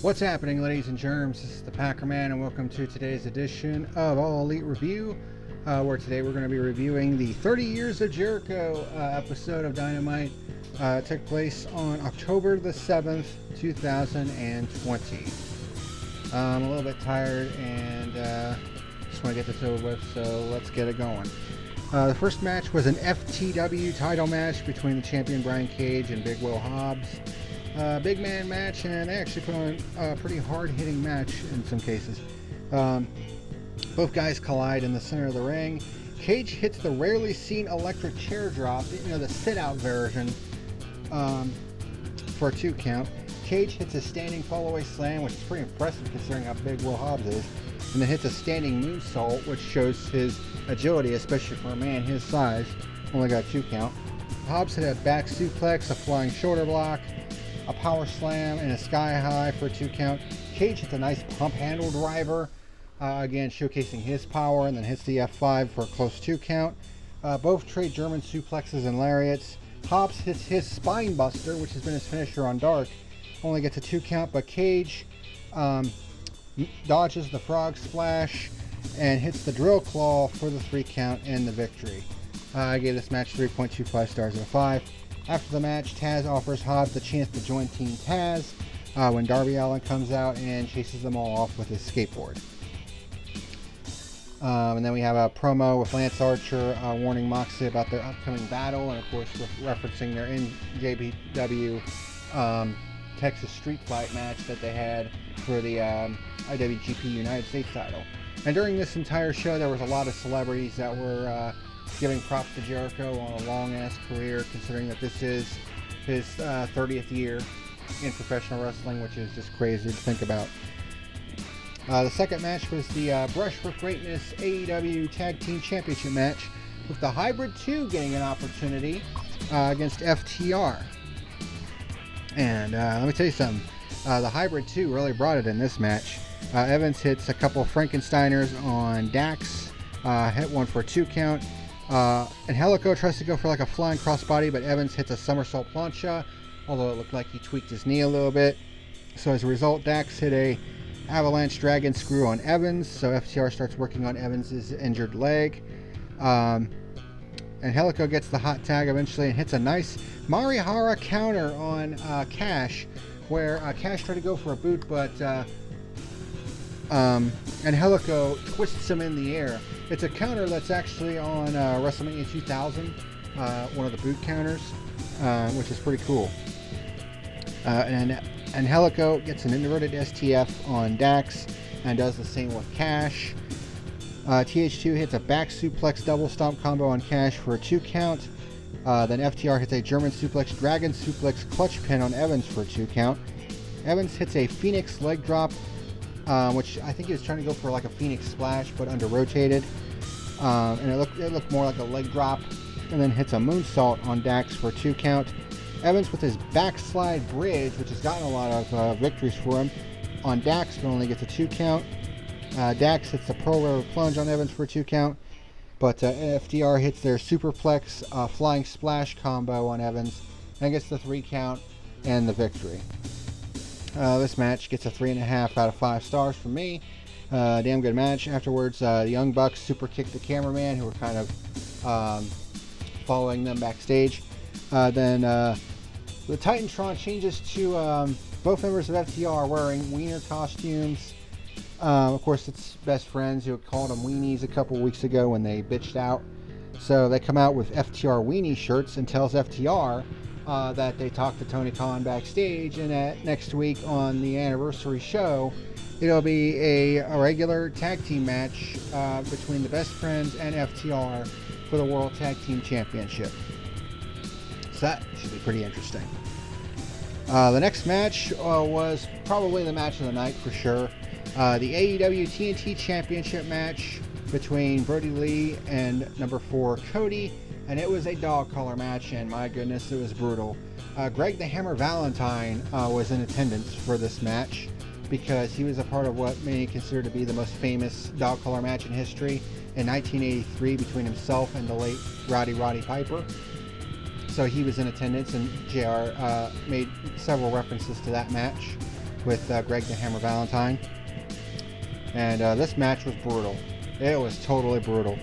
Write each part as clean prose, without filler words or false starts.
What's happening, ladies and germs? This is the PackerMan, and welcome to today's edition of All Elite Review, where today we're going to be reviewing the 30 Years of Jericho episode of Dynamite. It took place on October the 7th, 2020. I'm a little bit tired and just want to get this over with, so let's get it going. The first match was an FTW title match between the champion Brian Cage and Big Will Hobbs. Big man match, and they actually put on a pretty hard-hitting match in some cases. Both guys collide in the center of the ring. Cage hits the rarely seen electric chair drop, the sit-out version, for a 2 count. Cage hits a standing fall-away slam, which is pretty impressive considering how big Will Hobbs is, and then hits a standing moonsault, which shows his agility, especially for a man his size. Only got a 2 count. Hobbs hit a back suplex, a flying shoulder block, a power slam, and a sky high for a 2 count. Cage hits a nice pump handle driver, again showcasing his power, and then hits the F5 for a close 2 count. Both trade German suplexes and lariats. Hobbs hits his spine buster, which has been his finisher on Dark. Only gets a 2 count, but Cage dodges the frog splash and hits the drill claw for the 3 count and the victory. I gave this match 3.25 stars out of 5. After the match, Taz offers Hobbs the chance to join Team Taz when Darby Allin comes out and chases them all off with his skateboard. And then we have a promo with Lance Archer warning Moxley about their upcoming battle, and of course referencing their NJPW Texas Street Fight match that they had for the IWGP United States title. And during this entire show, there was a lot of celebrities that were giving props to Jericho on a long-ass career, considering that this is his 30th year in professional wrestling, which is just crazy to think about. The second match was the Brush for Greatness AEW Tag Team Championship match, with the Hybrid 2 getting an opportunity against FTR. And let me tell you something, the Hybrid 2 really brought it in this match. Evans hits a couple Frankensteiners on Dax, hit one for a 2 count. Angelico tries to go for like a flying crossbody, but Evans hits a somersault plancha, although it looked like he tweaked his knee a little bit. So as a result, Dax hit a avalanche dragon screw on Evans, so FTR starts working on Evans's injured leg. Angelico gets the hot tag eventually and hits a nice Marihara counter on Cash, where Cash tried to go for a boot, but Angelico twists him in the air. It's a counter that's actually on WrestleMania 2000, one of the boot counters, which is pretty cool. And Angelico gets an inverted STF on Dax and does the same with Cash. TH2 hits a back suplex double stomp combo on Cash for a 2 count. Then FTR hits a German suplex dragon suplex clutch pin on Evans for a 2 count. Evans hits a Phoenix leg drop, which I think he was trying to go for like a Phoenix splash, but under rotated. And it looked more like a leg drop, and then hits a moonsault on Dax for a 2 count. Evans with his backslide bridge, which has gotten a lot of victories for him, on Dax, but only gets a 2 count. Dax hits the Pearl River plunge on Evans for a 2 count, but FTR hits their superplex flying splash combo on Evans and gets the 3 count and the victory. This match gets a 3.5 out of 5 stars from me. Damn good match. Afterwards, the Young Bucks super kicked the cameraman, who were kind of following them backstage. Then the Titantron changes to both members of FTR wearing wiener costumes. Of course, it's best friends who called them weenies a couple weeks ago when they bitched out. So they come out with FTR weenie shirts and tells FTR that they talked to Tony Khan backstage, and that next week on the anniversary show, it'll be a regular tag team match between the Best Friends and FTR for the World Tag Team Championship. So that should be pretty interesting. The next match was probably the match of the night for sure. The AEW TNT Championship match between Brody Lee and number 4 Cody, and it was a dog collar match, and my goodness, it was brutal. Greg the Hammer Valentine was in attendance for this match because he was a part of what many consider to be the most famous dog collar match in history in 1983 between himself and the late Roddy Piper. So he was in attendance, and JR made several references to that match with Greg the Hammer Valentine. And this match was brutal. It was totally brutal.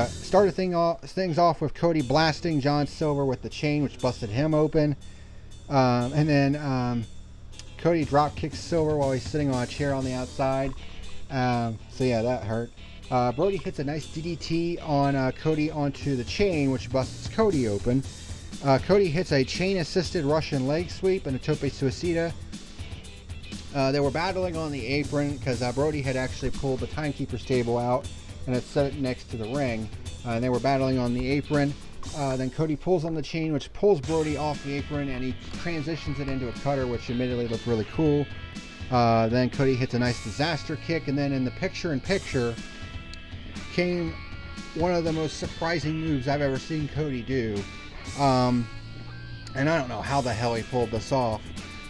Started things off with Cody blasting John Silver with the chain, which busted him open. And then Cody drop kicks Silver while he's sitting on a chair on the outside. So yeah, that hurt. Brody hits a nice DDT on Cody onto the chain, which busts Cody open. Cody hits a chain-assisted Russian leg sweep and a tope suicida. They were battling on the apron because Brody had actually pulled the timekeeper's table out and had set it next to the ring. And they were battling on the apron. Then Cody pulls on the chain, which pulls Brody off the apron, and he transitions it into a cutter, which admittedly looked really cool. Then Cody hits a nice disaster kick, and then in the picture-in-picture came one of the most surprising moves I've ever seen Cody do. And I don't know how the hell he pulled this off,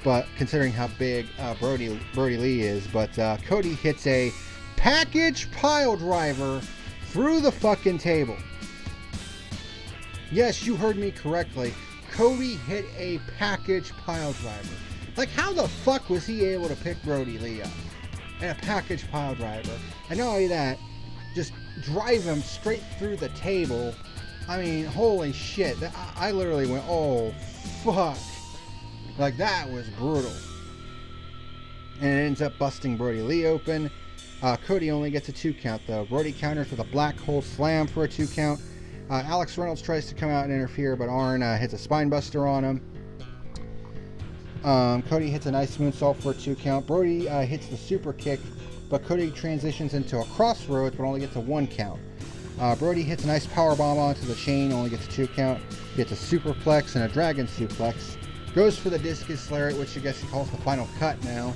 but considering how big Brody Lee is, but Cody hits a package pile driver through the fucking table. Yes, you heard me correctly. Cody hit a package pile driver. Like, how the fuck was he able to pick Brody Lee up in a package pile driver? And not only that, just drive him straight through the table. I mean, holy shit. I literally went, oh, fuck. Like, that was brutal. And it ends up busting Brody Lee open. Cody only gets a 2 count, though. Brody counters with a black hole slam for a 2 count. Alex Reynolds tries to come out and interfere, but Arn hits a spine buster on him. Cody hits a nice moonsault for a 2 count. Brody hits the super kick, but Cody transitions into a crossroads, but only gets a 1 count. Brody hits a nice power bomb onto the chain, only gets a 2 count. Gets a superplex and a dragon suplex. Goes for the discus lariat, which I guess he calls the final cut now.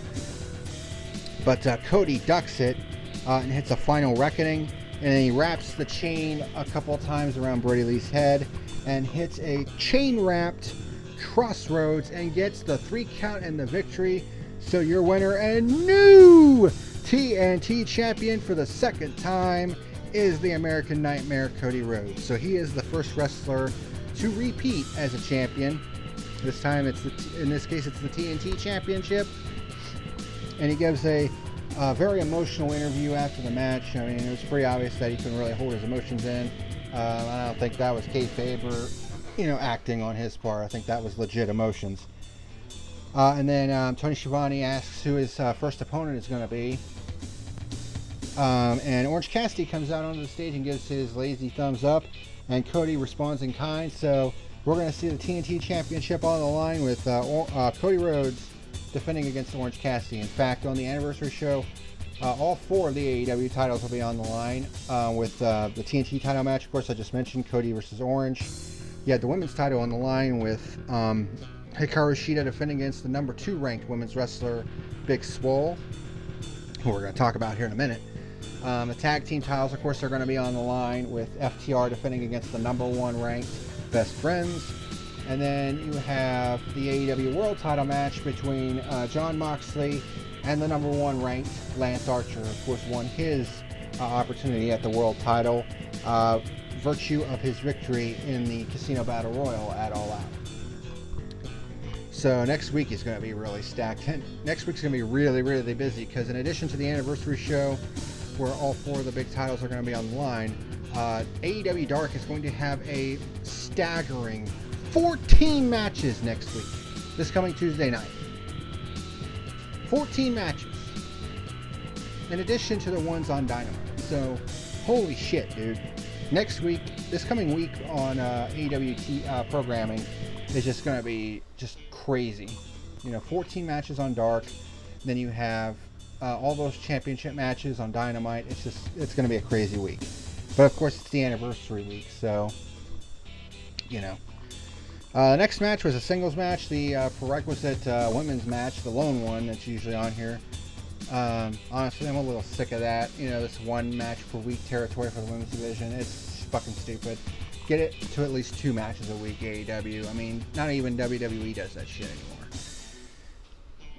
But Cody ducks it and hits a final reckoning. And then he wraps the chain a couple of times around Brody Lee's head and hits a chain-wrapped crossroads and gets the 3 count and the victory. So your winner and new TNT champion for the 2nd time is the American Nightmare, Cody Rhodes. So he is the first wrestler to repeat as a champion. This time in this case it's the TNT championship. And he gives a very emotional interview after the match. I mean, it was pretty obvious that he couldn't really hold his emotions in. I don't think that was kayfabe or, acting on his part. I think that was legit emotions. And then Tony Schiavone asks who his first opponent is going to be. And Orange Cassidy comes out onto the stage and gives his lazy thumbs up. And Cody responds in kind. So we're going to see the TNT Championship on the line with Cody Rhodes defending against Orange Cassidy. In fact, on the anniversary show, all 4 of the AEW titles will be on the line with the TNT title match. Of course, I just mentioned Cody versus Orange. You had the women's title on the line with Hikaru Shida defending against the number 2 ranked women's wrestler Big Swole, who we're going to talk about here in a minute. The tag team titles, of course, are going to be on the line with FTR defending against the number 1 ranked Best Friends. And then you have the AEW World title match between Jon Moxley and the number 1 ranked Lance Archer. Of course, won his opportunity at the World title, virtue of his victory in the Casino Battle Royal at All Out. So next week is going to be really stacked. And next week's going to be really, really busy because in addition to the anniversary show where all 4 of the big titles are going to be on the line, AEW Dark is going to have a staggering 14 matches next week, this coming Tuesday night. 14 matches, in addition to the ones on Dynamite. So, holy shit, dude. Next week, this coming week on AEW programming is just going to be just crazy. 14 matches on Dark, then you have all those championship matches on Dynamite. It's going to be a crazy week. But of course, it's the anniversary week, so, The next match was a singles match, the prerequisite women's match, the lone one that's usually on here. Honestly, I'm a little sick of that. This 1 match per week territory for the women's division. It's fucking stupid. Get it to at least 2 matches a week, AEW. I mean, not even WWE does that shit anymore.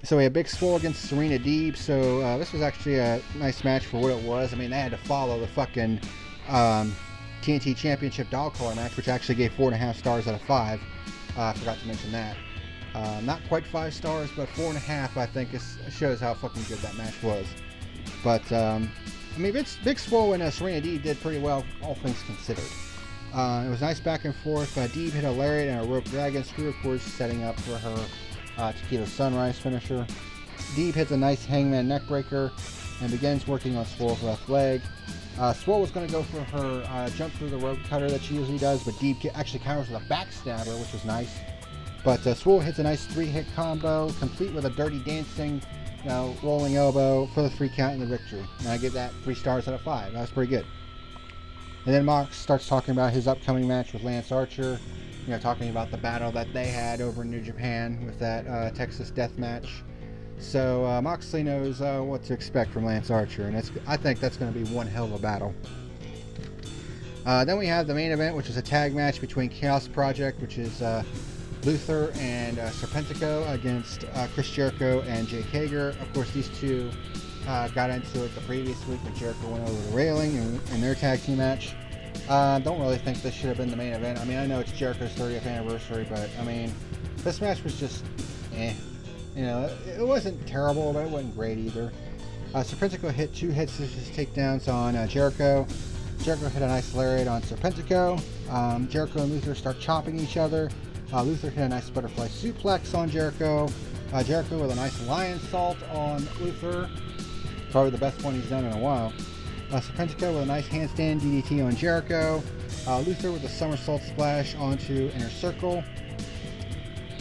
So we had Big Swole against Serena Deeb. So this was actually a nice match for what it was. I mean, they had to follow the fucking TNT Championship dog collar match, which actually gave 4.5 stars out of 5. I forgot to mention that. Not quite 5 stars, but 4.5. I think shows how fucking good that match was. But I mean, Big Swole and Serena Deeb did pretty well, all things considered. It was nice back and forth. Deeb hit a lariat and a rope dragon screw, of course, setting up for her Tequila Sunrise finisher. Deeb hits a nice hangman neckbreaker and begins working on Swole's left leg. Swole was going to go for her jump through the rope cutter that she usually does, but Deeb actually counters with a backstabber, which was nice. But Swole hits a nice 3-hit combo, complete with a dirty dancing, rolling elbow for the 3 count and the victory. And I give that 3 stars out of 5. That was pretty good. And then Mox starts talking about his upcoming match with Lance Archer, talking about the battle that they had over in New Japan with that Texas Death Match. So Moxley knows what to expect from Lance Archer, and I think that's going to be one hell of a battle. Then we have the main event, which is a tag match between Chaos Project, which is Luther and Serpentico against Chris Jericho and Jake Hager. Of course, these two got into it the previous week when Jericho went over the railing in their tag team match. Don't really think this should have been the main event. I mean, I know it's Jericho's 30th anniversary, but I mean, this match was just eh. It wasn't terrible, but it wasn't great either. Serpentico hit 2 head scissors takedowns on Jericho. Jericho hit a nice lariat on Serpentico. Jericho and Luther start chopping each other. Luther hit a nice butterfly suplex on Jericho. Jericho with a nice lion salt on Luther. Probably the best one he's done in a while. Serpentico with a nice handstand DDT on Jericho. Luther with a somersault splash onto Inner Circle.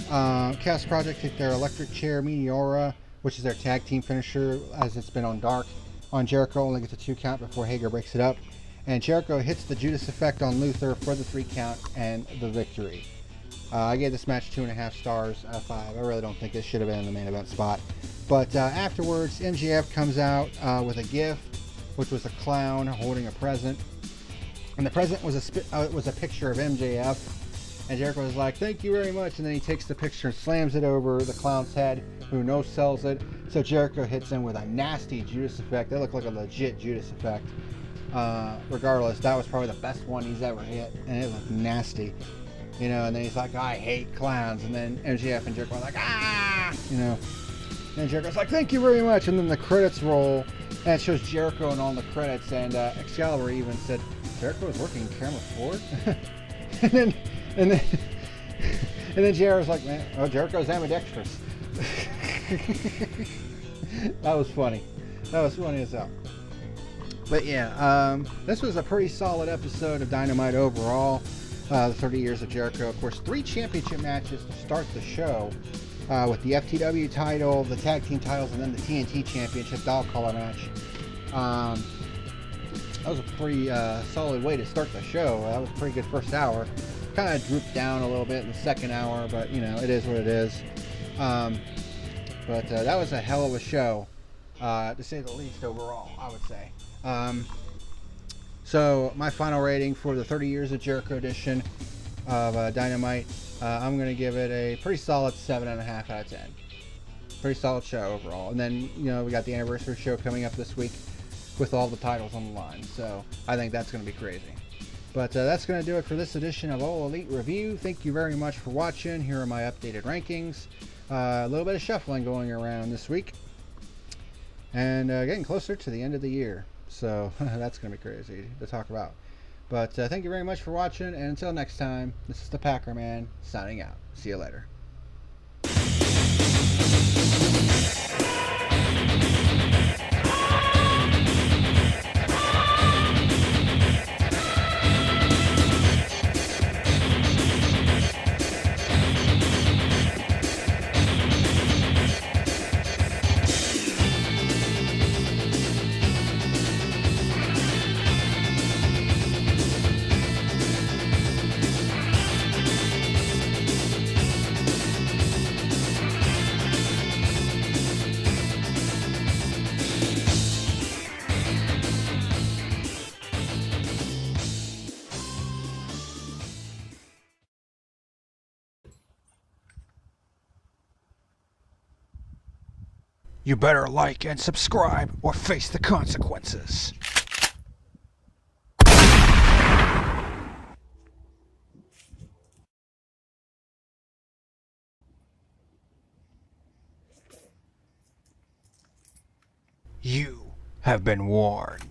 Chaos Project hit their electric chair Meteora, which is their tag team finisher, as it's been on Dark. On Jericho, only gets a 2 count before Hager breaks it up. And Jericho hits the Judas Effect on Luther for the 3 count and the victory. I gave this match 2.5 stars out of 5. I really don't think it should have been in the main event spot. But afterwards, MJF comes out with a gift, which was a clown holding a present. And the present was a picture of MJF. And Jericho was like, "Thank you very much." And then he takes the picture and slams it over the clown's head, who no-sells it. So Jericho hits him with a nasty Judas Effect. That looked like a legit Judas Effect. Regardless, that was probably the best one he's ever hit. And it looked nasty. And then he's like, "I hate clowns." And then MJF and Jericho are like, "Ah!" And Jericho's like, "Thank you very much." And then the credits roll. And it shows Jericho and all the credits. And Excalibur even said, "Jericho was working camera forward?" And then Jericho's like, "Man, oh, Jericho's ambidextrous." That was funny. That was funny as hell. But yeah, this was a pretty solid episode of Dynamite overall. The 30 years of Jericho. Of course, 3 championship matches to start the show. With the FTW title, the tag team titles, and then the TNT championship dog collar match. That was a pretty solid way to start the show. That was a pretty good first hour. Kind of drooped down a little bit in the second hour, but it is what it is. But that was a hell of a show, to say the least overall, I would say. So my final rating for the 30 years of Jericho edition of Dynamite, I'm going to give it a pretty solid 7.5 out of 10. Pretty solid show overall. And then, we got the anniversary show coming up this week with all the titles on the line. So I think that's going to be crazy. But that's going to do it for this edition of All Elite Review. Thank you very much for watching. Here are my updated rankings. A little bit of shuffling going around this week. And getting closer to the end of the year. So that's going to be crazy to talk about. But thank you very much for watching. And until next time, this is the PackerMan signing out. See you later. You better like and subscribe or face the consequences. You have been warned.